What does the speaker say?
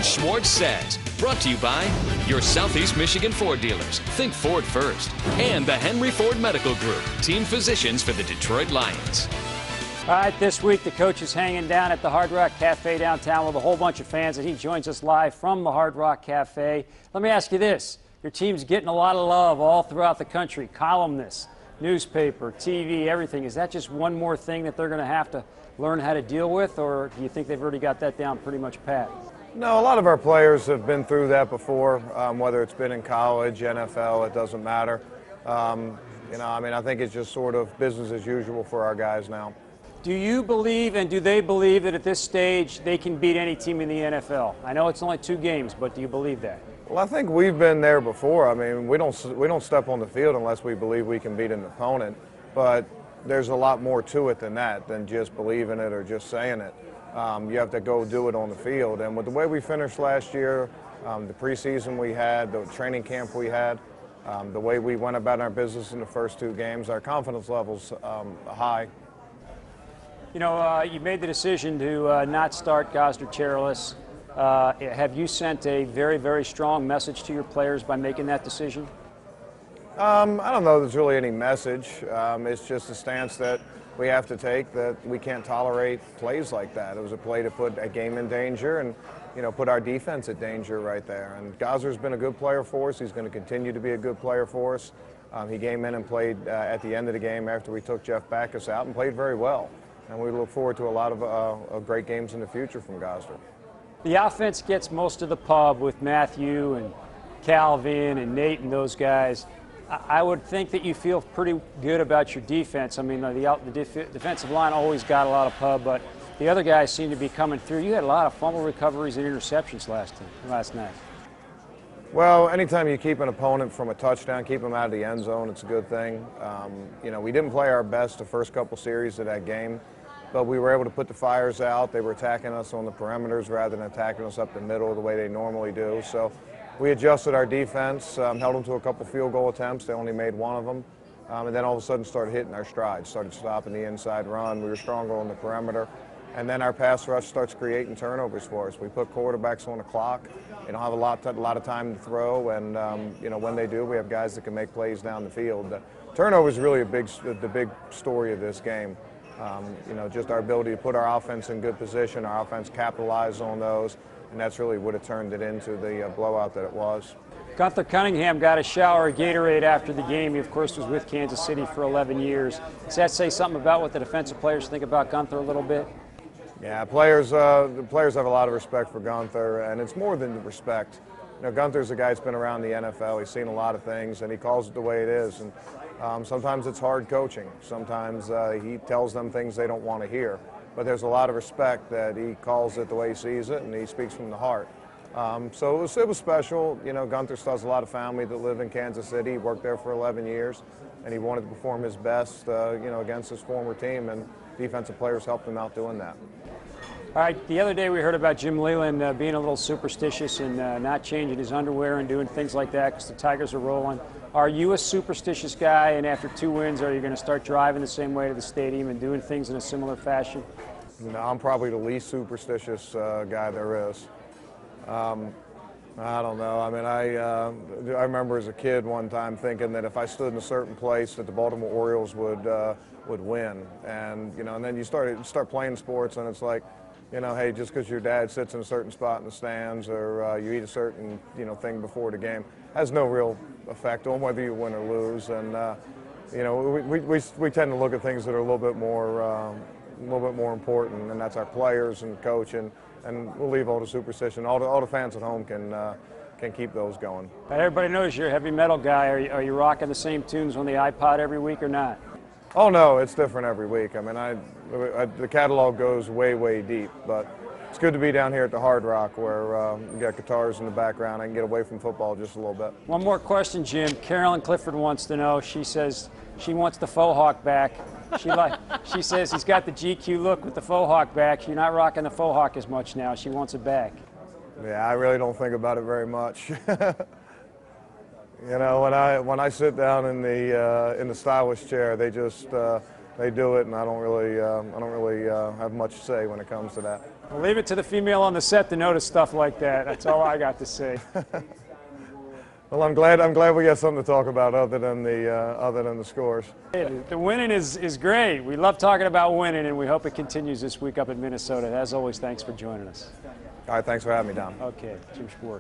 Schwartz Sez, brought to you by your Southeast Michigan Ford dealers. Think Ford first. And the Henry Ford Medical Group, team physicians for the Detroit Lions. All right, this week the coach is hanging down at the Hard Rock Cafe downtown with a whole bunch of fans, and he joins us live from the Hard Rock Cafe. Let me ask you this. Your team's getting a lot of love all throughout the country. Columnists, newspaper, TV, everything. Is that just one more thing that they're going to have to learn how to deal with, or do you think they've already got that down pretty much pat? No, a lot of our players have been through that before, whether it's been in college, NFL, it doesn't matter. I think it's just sort of business as usual for our guys now. Do you believe, and do they believe, that at this stage they can beat any team in the NFL? I know it's only 2 games, but do you believe that? Well, I think we've been there before. I mean, we don't step on the field unless we believe we can beat an opponent, but there's a lot more to it than that, than just believing it or just saying it. You have to go do it on the field, and with the way we finished last year, the preseason we had, the training camp we had, the way we went about our business in the first 2 games, our confidence level's high. You know, you made the decision to not start Gosder chairless. Have you sent a very, very strong message to your players by making that decision? I don't know if there's really any message. It's just a stance that we have to take, that we can't tolerate plays like that. It was a play to put a game in danger and, put our defense at danger right there. And Gosder's been a good player for us. He's going to continue to be a good player for us. He came in and played at the end of the game after we took Jeff Backus out and played very well. And we look forward to a lot of great games in the future from Gosder. The offense gets most of the pub with Matthew and Calvin and Nate and those guys. I would think that you feel pretty good about your defense. I mean, the defensive line always got a lot of pub, but the other guys seem to be coming through. You had a lot of fumble recoveries and interceptions last night. Well, anytime you keep an opponent from a touchdown, keep them out of the end zone, it's a good thing. We didn't play our best the first couple series of that game, but we were able to put the fires out. They were attacking us on the perimeters rather than attacking us up the middle the way they normally do. So we adjusted our defense, held them to a couple field goal attempts. They only made 1 of them. And then all of a sudden started hitting our stride, started stopping the inside run. We were stronger on the perimeter. And then our pass rush starts creating turnovers for us. We put quarterbacks on the clock. They don't have a lot of time to throw, and when they do, we have guys that can make plays down the field. Turnover is really the big story of this game. Just our ability to put our offense in good position, our offense capitalize on those, and that's really what turned it into the blowout that it was. Gunther Cunningham got a shower of Gatorade after the game. He, of course, was with Kansas City for 11 years. Does that say something about what the defensive players think about Gunther a little bit? Yeah, the players have a lot of respect for Gunther, and it's more than respect. Gunther's a guy that's been around the NFL. He's seen a lot of things, and he calls it the way it is. And sometimes it's hard coaching. Sometimes he tells them things they don't want to hear. But there's a lot of respect that he calls it the way he sees it, and he speaks from the heart. So it was special. Gunther still has a lot of family that live in Kansas City. He worked there for 11 years, and he wanted to perform his best, against his former team, and defensive players helped him out doing that. All right, the other day we heard about Jim Leyland being a little superstitious and not changing his underwear and doing things like that because the Tigers are rolling. Are you a superstitious guy, and after 2 wins, are you going to start driving the same way to the stadium and doing things in a similar fashion? No, I'm probably the least superstitious guy there is. I don't know. I mean, I remember as a kid one time thinking that if I stood in a certain place that the Baltimore Orioles would win, and and then you start playing sports, and it's like, hey, just because your dad sits in a certain spot in the stands or you eat a certain thing before the game has no real effect on whether you win or lose. And we tend to look at things that are a little bit more important, and that's our players and coach, and we'll leave all the superstition. All the fans at home can keep those going. Everybody knows you're a heavy metal guy. Are you rocking the same tunes on the iPod every week or not? Oh no, it's different every week. I mean, the catalog goes way, way deep, but it's good to be down here at the Hard Rock where we got guitars in the background. I can get away from football just a little bit. One more question, Jim. Carolyn Clifford wants to know. She says she wants the faux hawk back. She says he's got the GQ look with the faux hawk back. You're not rocking the faux hawk as much now. She wants it back. Yeah, I really don't think about it very much. When I sit down in the stylish chair, they just They do it, and I don't really have much to say when it comes to that. We'll leave it to the female on the set to notice stuff like that. That's all I got to say. Well, I'm glad we got something to talk about other than the scores. Hey, the winning is great. We love talking about winning, and we hope it continues this week up in Minnesota. As always, thanks for joining us. All right, thanks for having me, Dom. Okay, Jim Schwartz.